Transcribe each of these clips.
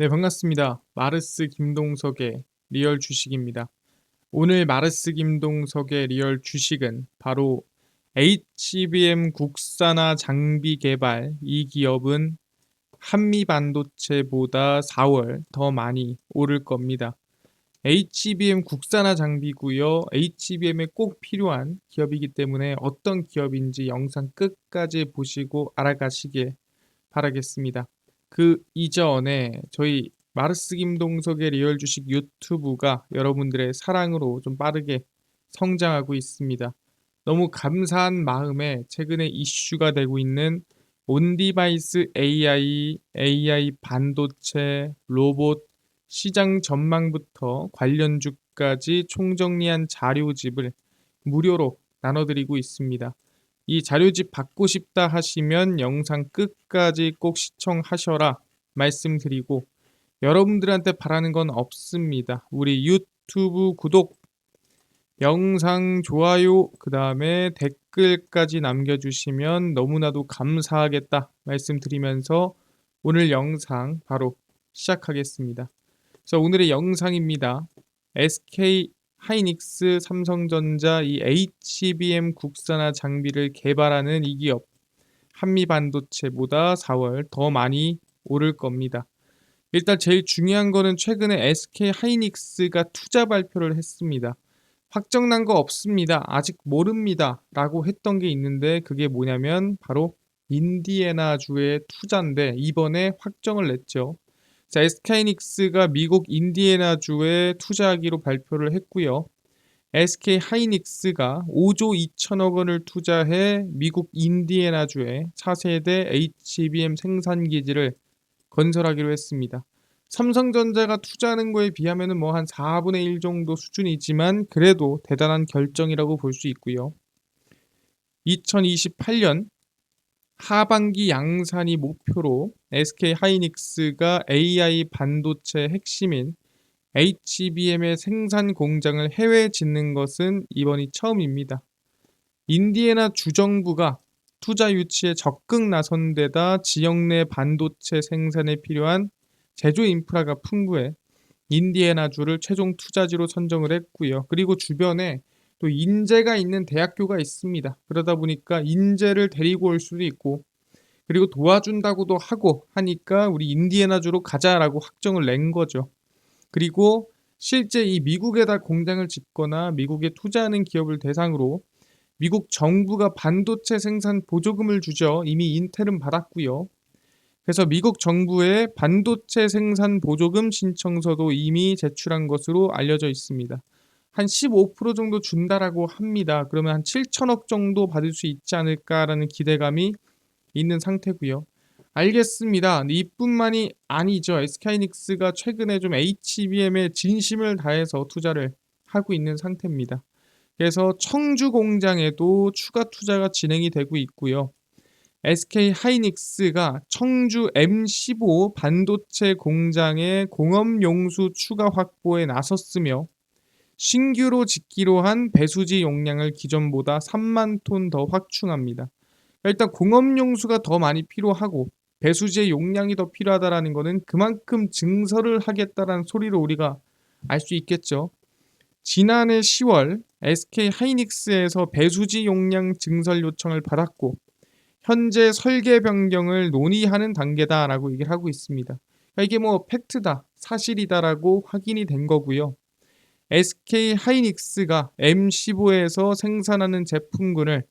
네, 반갑습니다. 마르스 김동석의 리얼 주식입니다. 오늘 마르스 김동석의 리얼 주식은 바로 HBM 국산화 장비 개발, 이 기업은 한미 반도체보다 4월 더 많이 오를 겁니다. HBM 국산화 장비고요. HBM에 꼭 필요한 기업이기 때문에 어떤 기업인지 영상 끝까지 보시고 알아가시길 바라겠습니다. 그 이전에 저희 마르스 김동석의 리얼 주식 유튜브가 여러분들의 사랑으로 좀 빠르게 성장하고 있습니다. 너무 감사한 마음에 최근에 이슈가 되고 있는 온디바이스 AI 반도체, 로봇, 시장 전망부터 관련주까지 총정리한 자료집을 무료로 나눠드리고 있습니다. 이 자료집 받고 싶다 하시면 영상 끝까지 꼭 시청하셔라 말씀드리고, 여러분들한테 바라는 건 없습니다. 우리 유튜브 구독, 영상 좋아요, 그 다음에 댓글까지 남겨주시면 너무나도 감사하겠다 말씀드리면서 오늘 영상 바로 시작하겠습니다. 그래서 오늘의 영상입니다. SK 하이닉스, 삼성전자 이 HBM 국산화 장비를 개발하는 이 기업, 한미 반도체보다 4월 더 많이 오를 겁니다. 일단 제일 중요한 거는 최근에 SK 하이닉스가 투자 발표를 했습니다. 확정난 거 없습니다. 아직 모릅니다. 라고 했던 게 있는데, 그게 뭐냐면 바로 인디애나주의 투자인데 이번에 확정을 냈죠. 자, SK하이닉스가 미국 인디애나주에 투자하기로 발표를 했고요. SK 하이닉스가 5조 2천억 원을 투자해 미국 인디애나주에 차세대 HBM 생산 기지를 건설하기로 했습니다. 삼성전자가 투자하는 거에 비하면 뭐 한 4분의 1 정도 수준이지만 그래도 대단한 결정이라고 볼 수 있고요. 2028년 하반기 양산이 목표로 SK 하이닉스가 AI 반도체 핵심인 HBM의 생산 공장을 해외에 짓는 것은 이번이 처음입니다. 인디애나 주정부가 투자 유치에 적극 나선 데다 지역 내 반도체 생산에 필요한 제조 인프라가 풍부해 인디애나주를 최종 투자지로 선정을 했고요. 그리고 주변에 또 인재가 있는 대학교가 있습니다. 그러다 보니까 인재를 데리고 올 수도 있고, 그리고 도와준다고도 하고 하니까 우리 인디애나주로 가자라고 확정을 낸 거죠. 그리고 실제 이 미국에다 공장을 짓거나 미국에 투자하는 기업을 대상으로 미국 정부가 반도체 생산 보조금을 주죠. 이미 인텔은 받았고요. 그래서 미국 정부에 반도체 생산 보조금 신청서도 이미 제출한 것으로 알려져 있습니다. 한 15% 정도 준다라고 합니다. 그러면 한 7천억 정도 받을 수 있지 않을까라는 기대감이 있는 상태고요. 알겠습니다. 이뿐만이 아니죠. SK하이닉스가 최근에 좀 HBM에 진심을 다해서 투자를 하고 있는 상태입니다. 그래서 청주 공장에도 추가 투자가 진행이 되고 있고요. SK 하이닉스가 청주 M15 반도체 공장의 공업 용수 추가 확보에 나섰으며, 신규로 짓기로 한 배수지 용량을 기존보다 3만 톤 더 확충합니다. 일단 공업 용수가 더 많이 필요하고 배수지의 용량이 더 필요하다라는 것은 그만큼 증설을 하겠다라는 소리로 우리가 알 수 있겠죠. 지난해 10월 SK 하이닉스에서 배수지 용량 증설 요청을 받았고 현재 설계 변경을 논의하는 단계다라고 얘기를 하고 있습니다. 그러니까 이게 뭐 팩트다, 사실이다라고 확인이 된 거고요. SK 하이닉스가 M15에서 생산하는 제품군을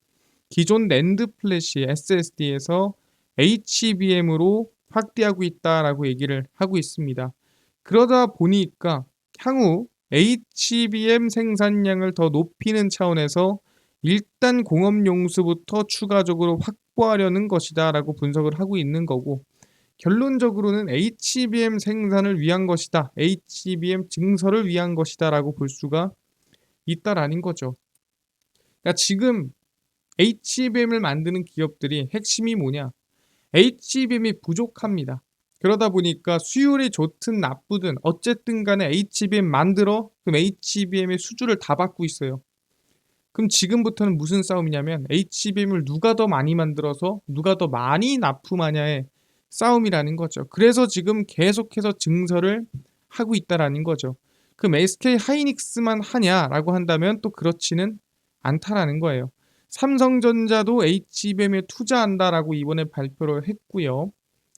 기존 낸드 플래시 SSD에서 HBM으로 확대하고 있다라고 얘기를 하고 있습니다. 그러다 보니까 향후 HBM 생산량을 더 높이는 차원에서 일단 공업 용수부터 추가적으로 확보하려는 것이다라고 분석을 하고 있는 거고, 결론적으로는 HBM 생산을 위한 것이다, HBM 증설을 위한 것이다라고 볼 수가 있다라는 거죠. 그러니까 지금 HBM을 만드는 기업들이 핵심이 뭐냐? HBM이 부족합니다. 그러다 보니까 수율이 좋든 나쁘든 어쨌든 간에 HBM 만들어, 그럼 HBM의 수주를 다 받고 있어요. 그럼 지금부터는 무슨 싸움이냐면 HBM을 누가 더 많이 만들어서 누가 더 많이 납품하냐의 싸움이라는 거죠. 그래서 지금 계속해서 증설을 하고 있다라는 거죠. 그럼 SK 하이닉스만 하냐라고 한다면 또 그렇지는 않다라는 거예요. 삼성전자도 HBM에 투자한다라고 이번에 발표를 했고요.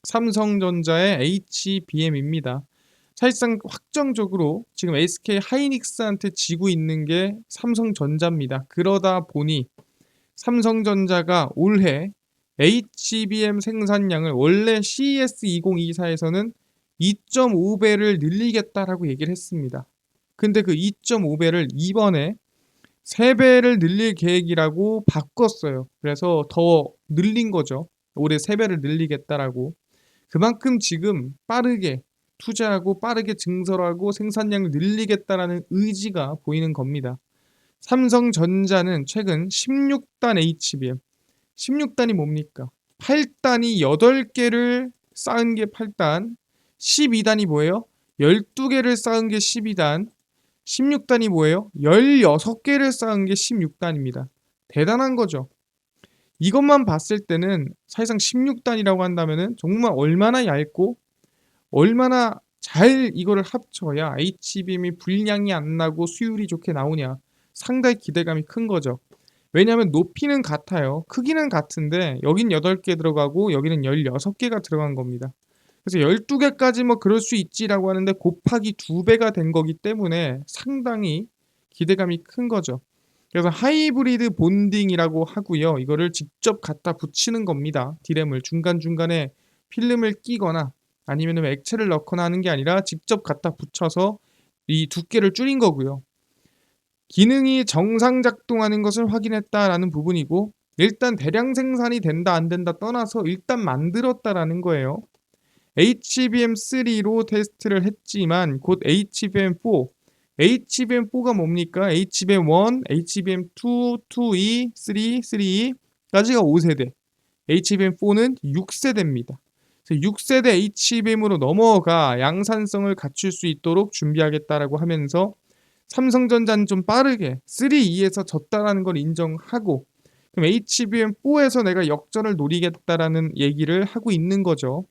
삼성전자의 HBM입니다. 사실상 확정적으로 지금 SK 하이닉스한테 지고 있는 게 삼성전자입니다. 그러다 보니 삼성전자가 올해 HBM 생산량을 원래 CES 2024에서는 2.5배를 늘리겠다라고 얘기를 했습니다. 근데 그 2.5배를 이번에 3배를 늘릴 계획이라고 바꿨어요. 그래서 더 늘린 거죠. 올해 3배를 늘리겠다라고. 그만큼 지금 빠르게 투자하고 빠르게 증설하고 생산량을 늘리겠다라는 의지가 보이는 겁니다. 삼성전자는 최근 16단 HBM, 16단이 뭡니까? 8단이 8개를 쌓은 게 8단, 12단이 뭐예요? 12개를 쌓은 게 12단, 16단이 뭐예요? 16개를 쌓은 게 16단입니다. 대단한 거죠. 이것만 봤을 때는 사실상 16단이라고 한다면은 정말 얼마나 얇고 얼마나 잘 이거를 합쳐야 HBM이 불량이 안 나고 수율이 좋게 나오냐. 상당히 기대감이 큰 거죠. 왜냐하면 높이는 같아요. 크기는 같은데 여긴 8개 들어가고 여기는 16개가 들어간 겁니다. 그래서 12개까지 뭐 그럴 수 있지라고 하는데 곱하기 2배가 된 거기 때문에 상당히 기대감이 큰 거죠. 그래서 하이브리드 본딩이라고 하고요. 이거를 직접 갖다 붙이는 겁니다. 디램을 중간중간에 필름을 끼거나 아니면 액체를 넣거나 하는 게 아니라 직접 갖다 붙여서 이 두께를 줄인 거고요. 기능이 정상 작동하는 것을 확인했다라는 부분이고 일단 대량 생산이 된다 안 된다 떠나서 일단 만들었다라는 거예요. HBM3로 테스트를 했지만 곧 HBM4, HBM4가 뭡니까? HBM1, HBM2, 2E, 3, 3E까지가 5세대, HBM4는 6세대입니다. 6세대 HBM으로 넘어가 양산성을 갖출 수 있도록 준비하겠다라고 하면서 삼성전자는 좀 빠르게 3E에서 졌다라는 걸 인정하고 그럼 HBM4에서 내가 역전을 노리겠다라는 얘기를 하고 있는 거죠.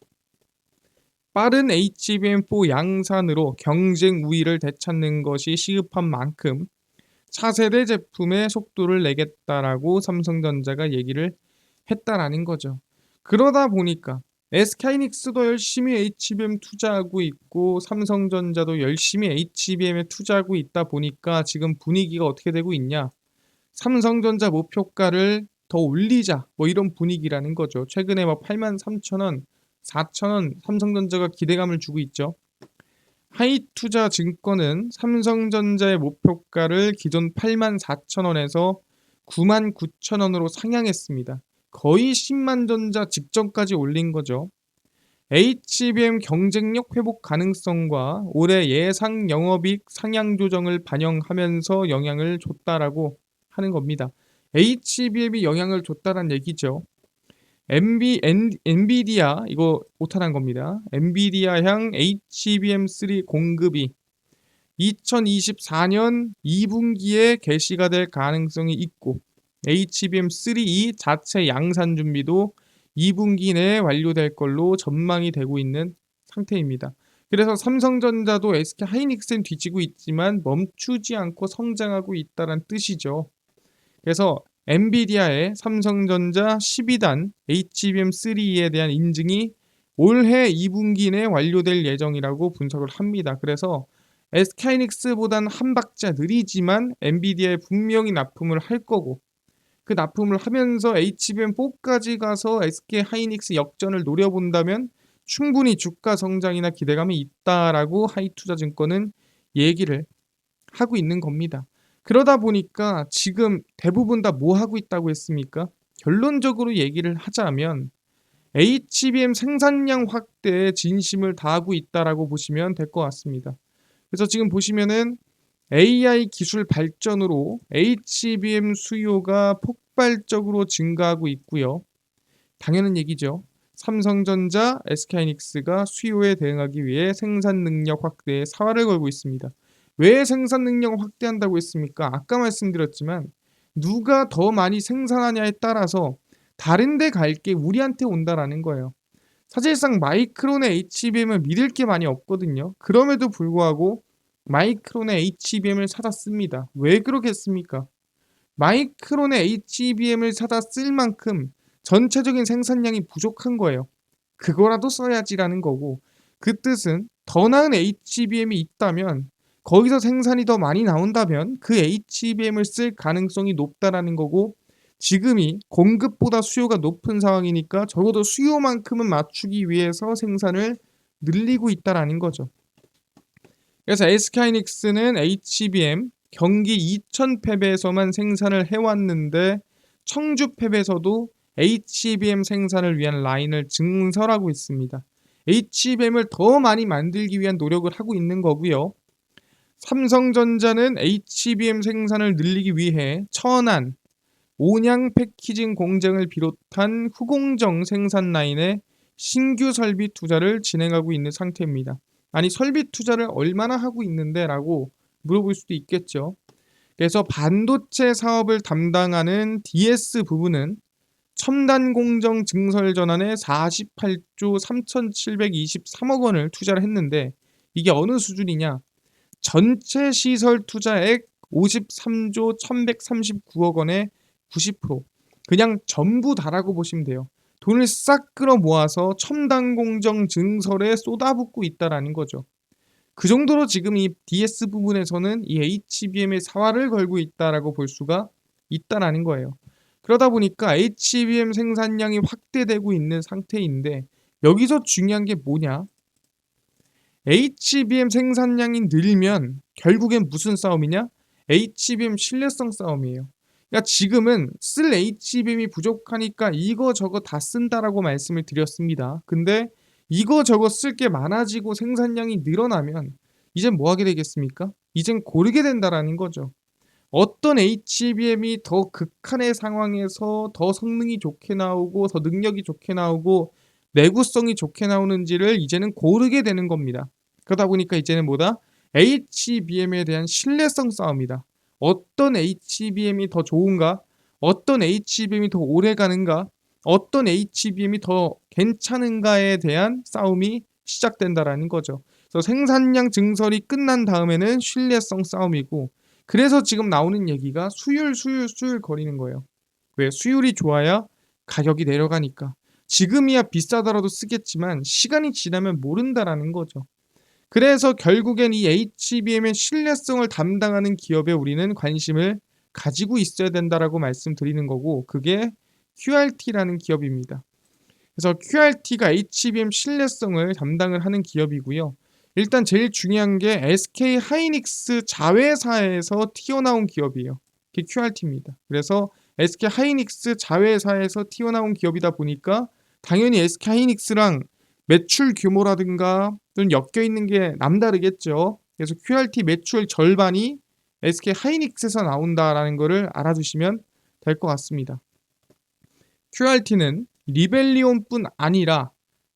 빠른 HBM4 양산으로 경쟁 우위를 되찾는 것이 시급한 만큼 차세대 제품의 속도를 내겠다라고 삼성전자가 얘기를 했다라는 거죠. 그러다 보니까 SK하이닉스도 열심히 HBM 투자하고 있고 삼성전자도 열심히 HBM에 투자하고 있다 보니까 지금 분위기가 어떻게 되고 있냐. 삼성전자 목표가를 더 올리자 뭐 이런 분위기라는 거죠. 최근에 막 83,000원, 4,000원 삼성전자가 기대감을 주고 있죠. 하이투자증권은 삼성전자의 목표가를 기존 84,000원에서 99,000원으로 상향했습니다. 거의 10만 전자 직전까지 올린 거죠. HBM 경쟁력 회복 가능성과 올해 예상 영업이익 상향 조정을 반영하면서 영향을 줬다라고 하는 겁니다. HBM이 영향을 줬다는 얘기죠. 엔비디아 이거 오탄한 겁니다. 엔비디아향 HBM3 공급이 2024년 2분기에 개시가 될 가능성이 있고 HBM3 자체 양산 준비도 2분기 내에 완료될 걸로 전망이 되고 있는 상태입니다. 그래서 삼성전자도 SK하이닉스는 뒤지고 있지만 멈추지 않고 성장하고 있다는 뜻이죠. 그래서 엔비디아의 삼성전자 12단 HBM3에 대한 인증이 올해 2분기 내에 완료될 예정이라고 분석을 합니다. 그래서 SK하이닉스보다는 한 박자 느리지만 엔비디아에 분명히 납품을 할 거고 그 납품을 하면서 HBM4까지 가서 SK하이닉스 역전을 노려본다면 충분히 주가 성장이나 기대감이 있다라고 하이투자증권은 얘기를 하고 있는 겁니다. 그러다 보니까 지금 대부분 다 뭐 하고 있다고 했습니까? 결론적으로 얘기를 하자면 HBM 생산량 확대에 진심을 다하고 있다라고 보시면 될 것 같습니다. 그래서 지금 보시면은 AI 기술 발전으로 HBM 수요가 폭발적으로 증가하고 있고요. 당연한 얘기죠. 삼성전자, SK하이닉스가 수요에 대응하기 위해 생산 능력 확대에 사활을 걸고 있습니다. 왜 생산 능력을 확대한다고 했습니까? 아까 말씀드렸지만 누가 더 많이 생산하냐에 따라서 다른 데 갈 게 우리한테 온다라는 거예요. 사실상 마이크론의 HBM을 믿을 게 많이 없거든요. 그럼에도 불구하고 마이크론의 HBM을 사다 씁니다. 왜 그러겠습니까? 마이크론의 HBM을 사다 쓸 만큼 전체적인 생산량이 부족한 거예요. 그거라도 써야지라는 거고, 그 뜻은 더 나은 HBM이 있다면, 거기서 생산이 더 많이 나온다면 그 HBM을 쓸 가능성이 높다라는 거고, 지금이 공급보다 수요가 높은 상황이니까 적어도 수요만큼은 맞추기 위해서 생산을 늘리고 있다라는 거죠. 그래서 SK하이닉스는 HBM 경기 이천 팹에서만 생산을 해왔는데, 청주 팹에서도 HBM 생산을 위한 라인을 증설하고 있습니다. HBM을 더 많이 만들기 위한 노력을 하고 있는 거고요. 삼성전자는 HBM 생산을 늘리기 위해 천안, 온양 패키징 공장을 비롯한 후공정 생산 라인에 신규 설비 투자를 진행하고 있는 상태입니다. 아니, 설비 투자를 얼마나 하고 있는데? 라고 물어볼 수도 있겠죠. 그래서 반도체 사업을 담당하는 DS 부분은 첨단 공정 증설 전환에 48조 3,723억 원을 투자를 했는데, 이게 어느 수준이냐? 전체 시설 투자액 53조 1,139억 원의 90%, 그냥 전부 다라고 보시면 돼요. 돈을 싹 끌어 모아서 첨단 공정 증설에 쏟아붓고 있다라는 거죠. 그 정도로 지금 이 DS 부분에서는 이 HBM의 사활을 걸고 있다라고 볼 수가 있다라는 거예요. 그러다 보니까 HBM 생산량이 확대되고 있는 상태인데, 여기서 중요한 게 뭐냐? HBM 생산량이 늘면 결국엔 무슨 싸움이냐? HBM 신뢰성 싸움이에요. 그러니까 지금은 쓸 HBM이 부족하니까 이거 저거 다 쓴다라고 말씀을 드렸습니다. 근데 이거 저거 쓸 게 많아지고 생산량이 늘어나면 이젠 뭐 하게 되겠습니까? 이젠 고르게 된다라는 거죠. 어떤 HBM이 더 극한의 상황에서 더 성능이 좋게 나오고 더 능력이 좋게 나오고 내구성이 좋게 나오는지를 이제는 고르게 되는 겁니다. 그러다 보니까 이제는 뭐다? HBM에 대한 신뢰성 싸움이다. 어떤 HBM이 더 좋은가? 어떤 HBM이 더 오래 가는가? 어떤 HBM이 더 괜찮은가에 대한 싸움이 시작된다라는 거죠. 그래서 생산량 증설이 끝난 다음에는 신뢰성 싸움이고, 그래서 지금 나오는 얘기가 수율 거리는 거예요. 왜? 수율이 좋아야 가격이 내려가니까. 지금이야 비싸더라도 쓰겠지만 시간이 지나면 모른다라는 거죠. 그래서 결국엔 이 HBM의 신뢰성을 담당하는 기업에 우리는 관심을 가지고 있어야 된다라고 말씀드리는 거고, 그게 QRT라는 기업입니다. 그래서 QRT가 HBM 신뢰성을 담당을 하는 기업이고요. 일단 제일 중요한 게 SK 하이닉스 자회사에서 튀어나온 기업이에요. 그게 QRT입니다. 그래서 SK 하이닉스 자회사에서 튀어나온 기업이다 보니까 당연히 SK 하이닉스랑 매출 규모라든가 또는 엮여 있는 게 남다르겠죠. 그래서 QRT 매출 절반이 SK 하이닉스에서 나온다라는 것을 알아두시면 될 것 같습니다. QRT는 리벨리온뿐 아니라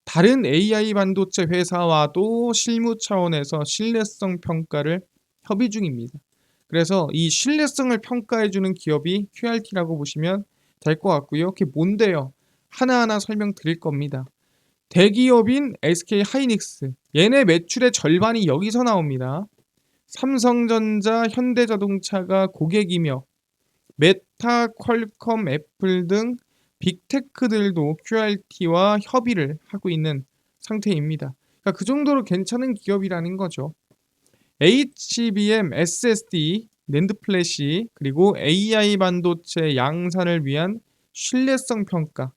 다른 AI 반도체 회사와도 실무 차원에서 신뢰성 평가를 협의 중입니다. 그래서 이 신뢰성을 평가해주는 기업이 QRT라고 보시면 될 것 같고요. 그게 뭔데요? 하나하나 설명드릴 겁니다. 대기업인 SK 하이닉스, 얘네 매출의 절반이 여기서 나옵니다. 삼성전자, 현대자동차가 고객이며 메타, 퀄컴, 애플 등 빅테크들도 QRT와 협의를 하고 있는 상태입니다. 그러니까 그 정도로 괜찮은 기업이라는 거죠. HBM, SSD, 낸드 플래시, 그리고 AI 반도체 양산을 위한 신뢰성 평가,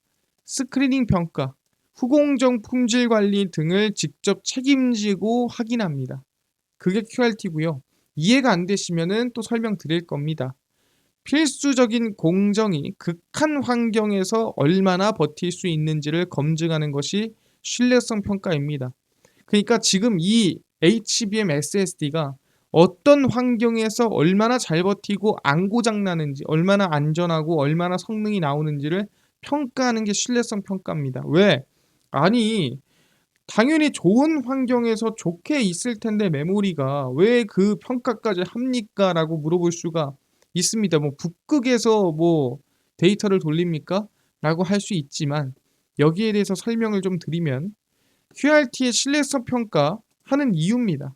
스크리닝 평가, 후공정 품질 관리 등을 직접 책임지고 확인합니다. 그게 QRT고요. 이해가 안 되시면은 또 설명드릴 겁니다. 필수적인 공정이 극한 환경에서 얼마나 버틸 수 있는지를 검증하는 것이 신뢰성 평가입니다. 그러니까 지금 이 HBM SSD가 어떤 환경에서 얼마나 잘 버티고 안 고장 나는지, 얼마나 안전하고 얼마나 성능이 나오는지를 평가하는 게 신뢰성 평가입니다. 왜? 아니, 당연히 좋은 환경에서 좋게 있을 텐데 메모리가 왜 그 평가까지 합니까? 라고 물어볼 수가 있습니다. 뭐 북극에서 뭐 데이터를 돌립니까? 라고 할 수 있지만 여기에 대해서 설명을 좀 드리면 QRT의 신뢰성 평가하는 이유입니다.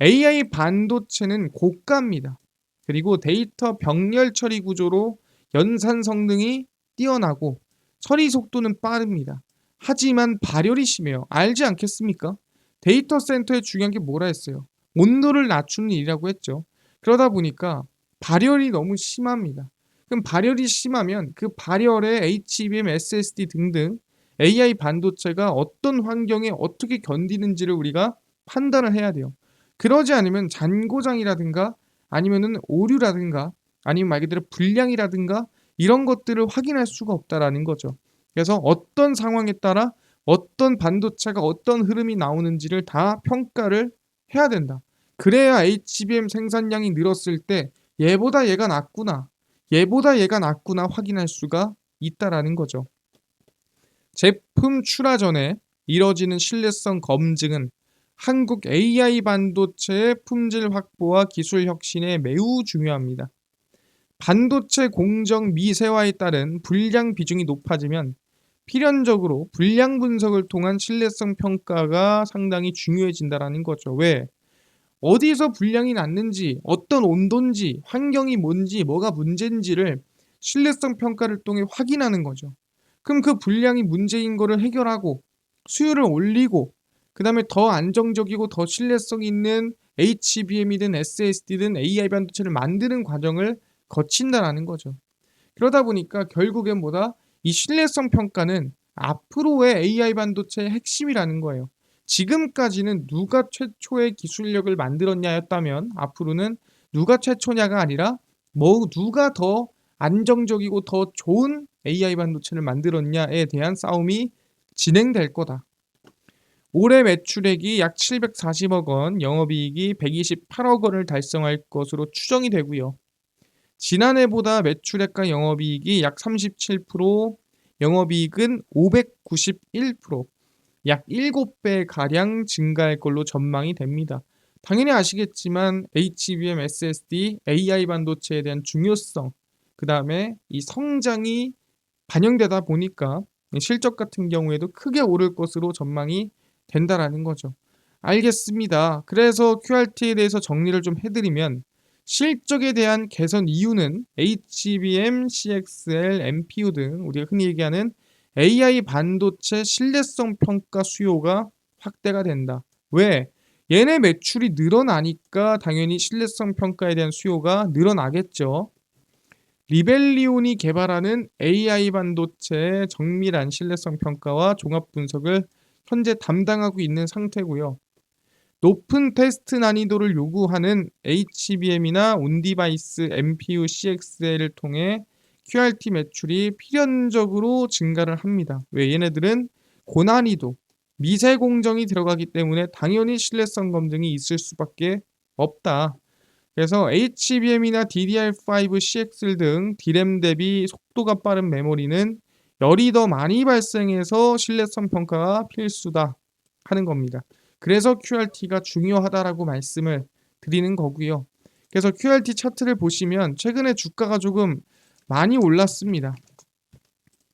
AI 반도체는 고가입니다. 그리고 데이터 병렬 처리 구조로 연산 성능이 뛰어나고 처리 속도는 빠릅니다. 하지만 발열이 심해요. 알지 않겠습니까? 데이터 센터에 중요한 게 뭐라 했어요? 온도를 낮추는 일이라고 했죠. 그러다 보니까 발열이 너무 심합니다. 그럼 발열이 심하면 그 발열에 HBM, SSD 등등 AI 반도체가 어떤 환경에 어떻게 견디는지를 우리가 판단을 해야 돼요. 그러지 않으면 잔고장이라든가 아니면은 오류라든가 아니면 말 그대로 불량이라든가 이런 것들을 확인할 수가 없다라는 거죠. 그래서 어떤 상황에 따라 어떤 반도체가 어떤 흐름이 나오는지를 다 평가를 해야 된다. 그래야 HBM 생산량이 늘었을 때 얘보다 얘가 낫구나. 얘보다 얘가 낫구나 확인할 수가 있다라는 거죠. 제품 출하 전에 이뤄지는 신뢰성 검증은 한국 AI 반도체의 품질 확보와 기술 혁신에 매우 중요합니다. 반도체 공정 미세화에 따른 불량 비중이 높아지면 필연적으로 불량 분석을 통한 신뢰성 평가가 상당히 중요해진다라는 거죠. 왜? 어디서 불량이 났는지, 어떤 온도인지, 환경이 뭔지, 뭐가 문제인지를 신뢰성 평가를 통해 확인하는 거죠. 그럼 그 불량이 문제인 거를 해결하고 수율을 올리고 그 다음에 더 안정적이고 더 신뢰성 있는 HBM이든 SSD든 AI 반도체를 만드는 과정을 거친다라는 거죠. 그러다 보니까 결국엔 뭐다? 이 신뢰성 평가는 앞으로의 AI 반도체의 핵심이라는 거예요. 지금까지는 누가 최초의 기술력을 만들었냐였다면 앞으로는 누가 최초냐가 아니라 누가 더 안정적이고 더 좋은 AI 반도체를 만들었냐에 대한 싸움이 진행될 거다. 올해 매출액이 약 740억 원, 영업이익이 128억 원을 달성할 것으로 추정이 되고요. 지난해보다 매출액과 영업이익이 약 37%, 영업이익은 591%, 약 7배가량 증가할 걸로 전망이 됩니다. 당연히 아시겠지만 HBM, SSD, AI 반도체에 대한 중요성, 그 다음에 이 성장이 반영되다 보니까 실적 같은 경우에도 크게 오를 것으로 전망이 된다라는 거죠. 알겠습니다. 그래서 QRT에 대해서 정리를 좀 해드리면 실적에 대한 개선 이유는 HBM, CXL, MPU 등 우리가 흔히 얘기하는 AI 반도체 신뢰성 평가 수요가 확대가 된다. 왜? 얘네 매출이 늘어나니까 당연히 신뢰성 평가에 대한 수요가 늘어나겠죠. 리벨리온이 개발하는 AI 반도체의 정밀한 신뢰성 평가와 종합 분석을 현재 담당하고 있는 상태고요. 높은 테스트 난이도를 요구하는 HBM이나 온디바이스, MPU, CXL을 통해 QRT 매출이 필연적으로 증가를 합니다. 왜? 얘네들은 고난이도, 미세 공정이 들어가기 때문에 당연히 신뢰성 검증이 있을 수밖에 없다. 그래서 HBM이나 DDR5, CXL 등 D램 대비 속도가 빠른 메모리는 열이 더 많이 발생해서 신뢰성 평가가 필수다 하는 겁니다. 그래서 QRT가 중요하다라고 말씀을 드리는 거고요. 그래서 QRT 차트를 보시면 최근에 주가가 조금 많이 올랐습니다.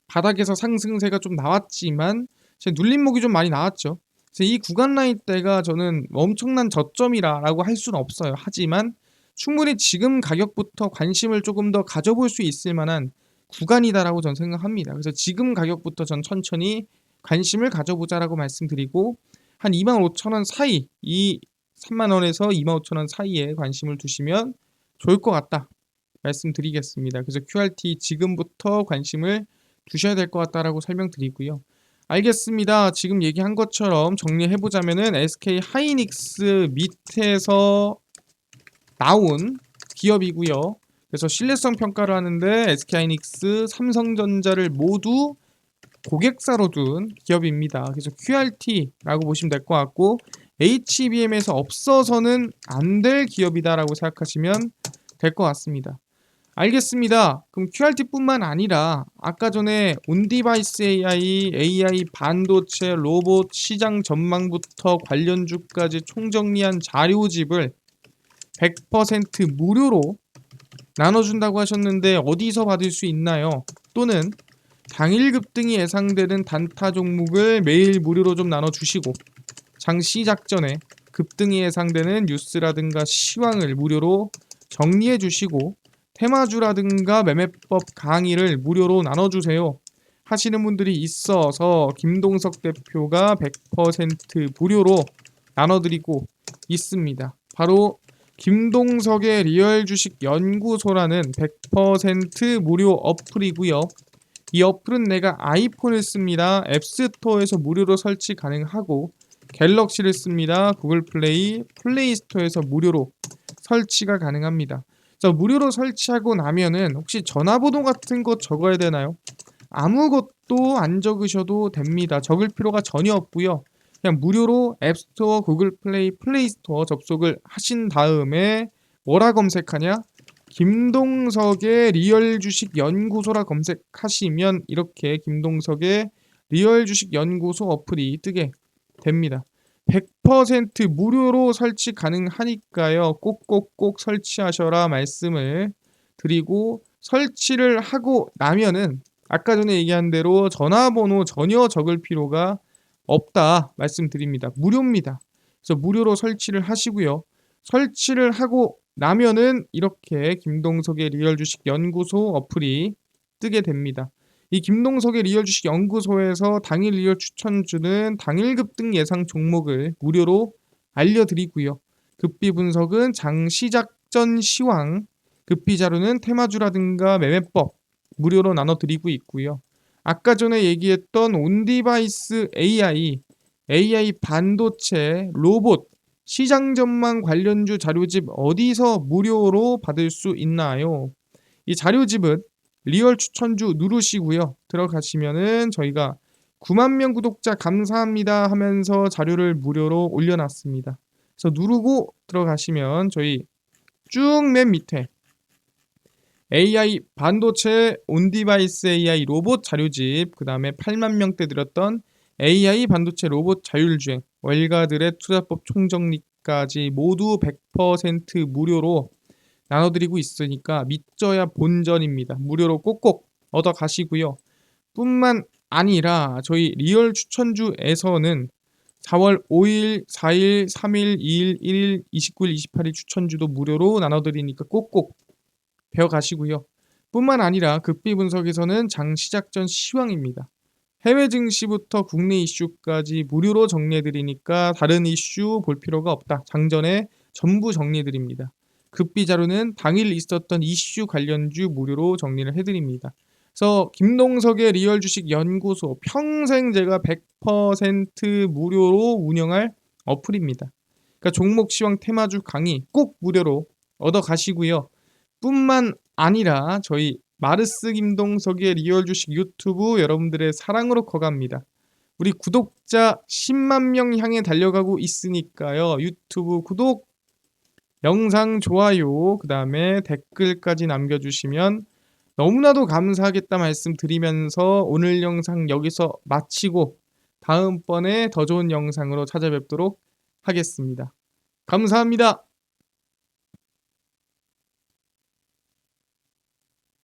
바닥에서 상승세가 좀 나왔지만 눌림목이 좀 많이 나왔죠. 그래서 이 구간 라인대가 저는 엄청난 저점이라고 할 수는 없어요. 하지만 충분히 지금 가격부터 관심을 조금 더 가져볼 수 있을 만한 구간이다라고 저는 생각합니다. 그래서 지금 가격부터 전 천천히 관심을 가져보자라고 말씀드리고 한 25,000원 사이, 이 3만원에서 25,000원 사이에 관심을 두시면 좋을 것 같다 말씀드리겠습니다. 그래서 QRT 지금부터 관심을 두셔야 될 것 같다라고 설명드리고요. 알겠습니다. 지금 얘기한 것처럼 정리해보자면은 SK 하이닉스 밑에서 나온 기업이고요. 그래서 신뢰성 평가를 하는데 SK 하이닉스, 삼성전자를 모두 고객사로 둔 기업입니다. 그래서 QRT라고 보시면 될 것 같고 HBM에서 없어서는 안 될 기업이다라고 생각하시면 될 것 같습니다. 알겠습니다. 그럼 QRT뿐만 아니라 아까 전에 온디바이스 AI 반도체, 로봇 시장 전망부터 관련주까지 총정리한 자료집을 100% 무료로 나눠준다고 하셨는데 어디서 받을 수 있나요? 또는 당일 급등이 예상되는 단타 종목을 매일 무료로 좀 나눠주시고, 장 시작 전에 급등이 예상되는 뉴스라든가 시황을 무료로 정리해 주시고, 테마주라든가 매매법 강의를 무료로 나눠주세요 하시는 분들이 있어서 김동석 대표가 100% 무료로 나눠드리고 있습니다. 바로 김동석의 리얼 주식 연구소라는 100% 무료 어플이고요. 이 어플은 내가 아이폰을 씁니다. 앱스토어에서 무료로 설치 가능하고, 갤럭시를 씁니다. 구글 플레이, 플레이 스토어에서 무료로 설치가 가능합니다. 그래서 무료로 설치하고 나면은 혹시 전화번호 같은 거 적어야 되나요? 아무것도 안 적으셔도 됩니다. 적을 필요가 전혀 없고요. 그냥 무료로 앱스토어, 구글 플레이, 플레이 스토어 접속을 하신 다음에 뭐라 검색하냐? 김동석의 리얼 주식 연구소라 검색하시면 이렇게 김동석의 리얼 주식 연구소 어플이 뜨게 됩니다. 100% 무료로 설치 가능하니까요. 꼭꼭꼭 설치하셔라 말씀을 드리고, 설치를 하고 나면은 아까 전에 얘기한 대로 전화번호 전혀 적을 필요가 없다 말씀드립니다. 무료입니다. 그래서 무료로 설치를 하시고요. 설치를 하고 나면은 이렇게 김동석의 리얼 주식 연구소 어플이 뜨게 됩니다. 이 김동석의 리얼 주식 연구소에서 당일 리얼 추천주는 당일 급등 예상 종목을 무료로 알려드리고요. 급비 분석은 장 시작 전 시황, 급비 자료는 테마주라든가 매매법 무료로 나눠드리고 있고요. 아까 전에 얘기했던 온디바이스 AI 반도체, 로봇, 시장 전망 관련주 자료집 어디서 무료로 받을 수 있나요? 이 자료집은 리얼 추천주 누르시고요. 들어가시면은 저희가 9만 명 구독자 감사합니다 하면서 자료를 무료로 올려놨습니다. 그래서 누르고 들어가시면 저희 쭉 맨 밑에 AI 반도체, 온디바이스 AI 로봇 자료집, 그 다음에 8만 명대 드렸던 AI 반도체 로봇 자율주행, 월가들의 투자법 총정리까지 모두 100% 무료로 나눠드리고 있으니까 믿져야 본전입니다. 무료로 꼭꼭 얻어 가시고요. 뿐만 아니라 저희 리얼 추천주에서는 4월 5일, 4일, 3일, 2일, 1일, 29일, 28일 추천주도 무료로 나눠드리니까 꼭꼭 배워가시고요. 뿐만 아니라 급비 분석에서는 장 시작 전 시황입니다. 해외 증시부터 국내 이슈까지 무료로 정리해드리니까 다른 이슈 볼 필요가 없다. 장전에 전부 정리해드립니다. 급비 자료는 당일 있었던 이슈 관련주 무료로 정리를 해드립니다. 그래서 김동석의 리얼 주식 연구소 평생 제가 100% 무료로 운영할 어플입니다. 그러니까 종목 시황 테마주 강의 꼭 무료로 얻어 가시고요. 뿐만 아니라 저희 마르스 김동석의 리얼 주식 유튜브 여러분들의 사랑으로 커갑니다. 우리 구독자 10만 명 향해 달려가고 있으니까요. 유튜브 구독, 영상 좋아요, 그 다음에 댓글까지 남겨주시면 너무나도 감사하겠다 말씀드리면서 오늘 영상 여기서 마치고 다음번에 더 좋은 영상으로 찾아뵙도록 하겠습니다. 감사합니다.